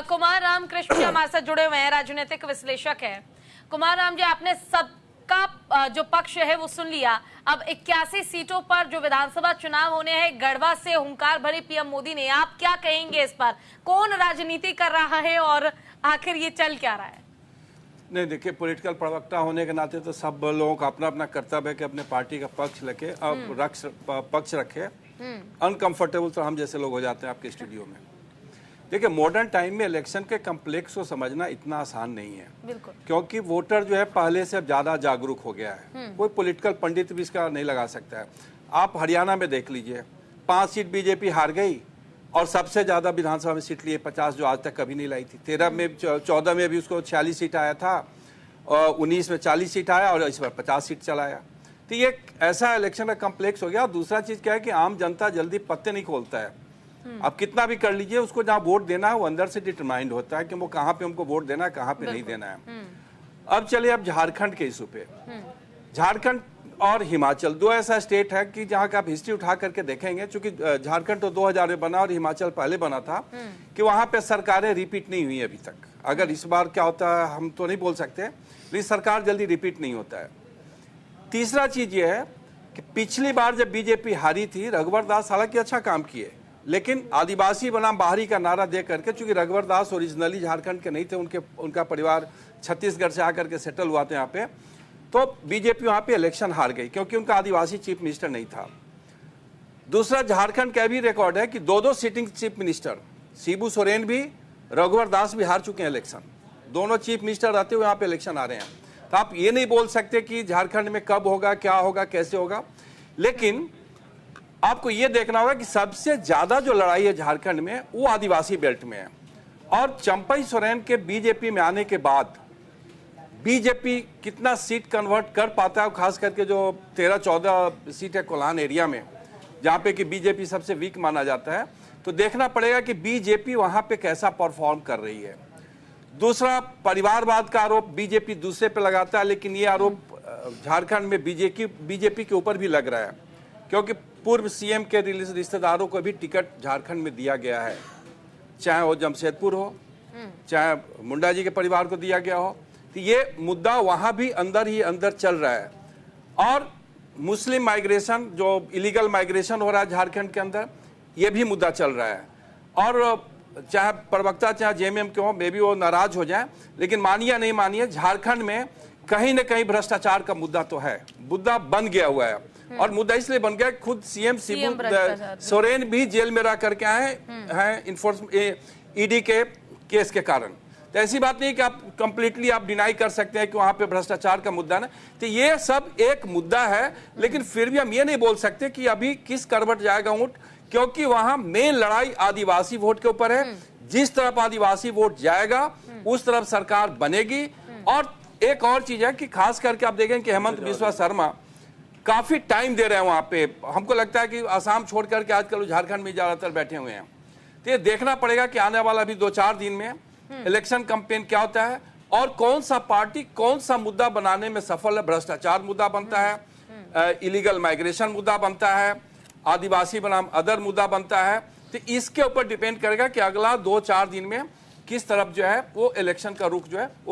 कुमार राम कृष्ण जी हमारे साथ जुड़े हुए हैं, राजनीतिक विश्लेषक है। कुमार राम जी, आपने सबका जो पक्ष है वो सुन लिया। अब 81 सीटों पर जो विधानसभा चुनाव होने हैं, गढ़वा से हुंकार भरी पीएम मोदी ने, आप क्या कहेंगे इस पर? कौन राजनीति कर रहा है और आखिर ये चल क्या रहा है? नहीं, देखिए, पॉलिटिकल प्रवक्ता होने के नाते तो सब लोगों का अपना अपना कर्तव्य है कि अपने पार्टी का पक्ष लेके पक्ष रखे। अनकंफर्टेबल तो हम जैसे लोग हो जाते हैं आपके स्टूडियो में। देखिए, मॉडर्न टाइम में इलेक्शन के कम्प्लेक्स को समझना इतना आसान नहीं है, क्योंकि वोटर जो है पहले से अब ज्यादा जागरूक हो गया है। कोई पॉलिटिकल पंडित भी इसका नहीं लगा सकता है। आप हरियाणा में देख लीजिए, 5 सीट बीजेपी हार गई और सबसे ज्यादा विधानसभा में सीट लिए 50, जो आज तक कभी नहीं लाई थी। 14 में भी उसको 46 सीट आया था, और 19 में 40 सीट आया, और इस बार 50 सीट चला आया। तो ये ऐसा इलेक्शन का कम्प्लेक्स हो गया। और दूसरा चीज क्या है कि आम जनता जल्दी पत्ते नहीं खोलता है। आप कितना भी कर लीजिए, उसको जहाँ वोट देना है वो अंदर से डिटरमाइंड होता है कि वो कहाँ पे हमको वोट देना है, कहाँ पे नहीं देना है। अब चलिए अब झारखंड के इशू पे। झारखंड और हिमाचल दो ऐसा स्टेट है कि जहाँ का आप हिस्ट्री उठा करके देखेंगे, चूंकि झारखंड तो 2000 में बना और हिमाचल पहले बना था, कि वहां पे सरकारें रिपीट नहीं हुई अभी तक। अगर इस बार क्या होता है हम तो नहीं बोल सकते, लेकिन सरकार जल्दी रिपीट नहीं होता है। तीसरा चीज ये है कि पिछली बार जब बीजेपी हारी थी, रघुवर दास हालांकि अच्छा काम किए, लेकिन आदिवासी बनाम बाहरी का नारा दे करके, चूंकि रघुवर दास ओरिजिनली झारखंड के नहीं थे, उनका परिवार छत्तीसगढ़ से आकर के सेटल हुआ था यहाँ पे, तो बीजेपी वहां पे इलेक्शन हार गई क्योंकि उनका आदिवासी चीफ मिनिस्टर नहीं था। दूसरा, झारखंड का भी रिकॉर्ड है कि 2 sitting chief minister, Shibu Soren भी, रघुवर दास भी हार चुके हैं इलेक्शन। दोनों चीफ मिनिस्टर रहते हुए यहाँ पे इलेक्शन आ रहे हैं। तो आप ये नहीं बोल सकते कि झारखंड में कब होगा, क्या होगा, कैसे होगा। लेकिन आपको ये देखना होगा कि सबसे ज्यादा जो लड़ाई है झारखंड में वो आदिवासी बेल्ट में है। और चंपई सोरेन के बीजेपी में आने के बाद बीजेपी कितना सीट कन्वर्ट कर पाता है, खास करके जो 13-14 सीट है कोल्हान एरिया में, जहां पे कि बीजेपी सबसे वीक माना जाता है, तो देखना पड़ेगा कि बीजेपी वहां पे कैसा परफॉर्म कर रही है। दूसरा, परिवारवाद का आरोप बीजेपी दूसरे पे लगाता है, लेकिन ये आरोप झारखंड में बीजेपी के ऊपर भी लग रहा है, क्योंकि पूर्व सीएम के रिश्तेदारों को भी टिकट झारखंड में दिया गया है, चाहे वो जमशेदपुर हो, चाहे मुंडा जी के परिवार को दिया गया हो। तो ये मुद्दा वहां भी अंदर ही अंदर चल रहा है। और मुस्लिम माइग्रेशन, जो इलीगल माइग्रेशन हो रहा है झारखंड के अंदर, ये भी मुद्दा चल रहा है। और चाहे प्रवक्ता चाहे जेएमएम के हो, मे भी वो नाराज हो जाए, लेकिन मानिए नहीं मानिए, झारखंड में कहीं न कहीं भ्रष्टाचार का मुद्दा तो है, मुद्दा बन गया हुआ है। और मुद्दा इसलिए बन गया, खुद सीएम शिबू सोरेन भी जेल में रह करके आए हैं ईडी के केस के कारण। तो ऐसी बात नहीं कि आप कंप्लीटली आप डिनाई कर सकते हैं कि वहां पे भ्रष्टाचार का मुद्दा ना, तो ये सब एक मुद्दा है। लेकिन फिर भी हम ये नहीं बोल सकते कि अभी किस करवट जाएगा ऊंट, क्योंकि वहां मेन लड़ाई आदिवासी वोट के ऊपर है। जिस तरफ आदिवासी वोट जाएगा उस तरफ सरकार बनेगी। और एक और चीज है कि खास करके आप देखें कि हेमंत बिस्वा शर्मा काफी टाइम दे रहे हैं वहां पे। हमको लगता है कि आसाम छोड़ करके आजकल झारखंड में ज्यादातर बैठे हुए हैं। तो ये देखना पड़ेगा कि आने वाला भी 2-4 दिन में इलेक्शन कैंपेन क्या होता है, और कौन सा पार्टी कौन सा मुद्दा बनाने में सफल है। भ्रष्टाचार मुद्दा बनता है, इलीगल माइग्रेशन मुद्दा बनता है, आदिवासी बनाम अदर मुद्दा बनता है। तो इसके ऊपर डिपेंड करेगा कि अगला 2-4 दिन में किस तरफ जो है वो इलेक्शन का रुख जो है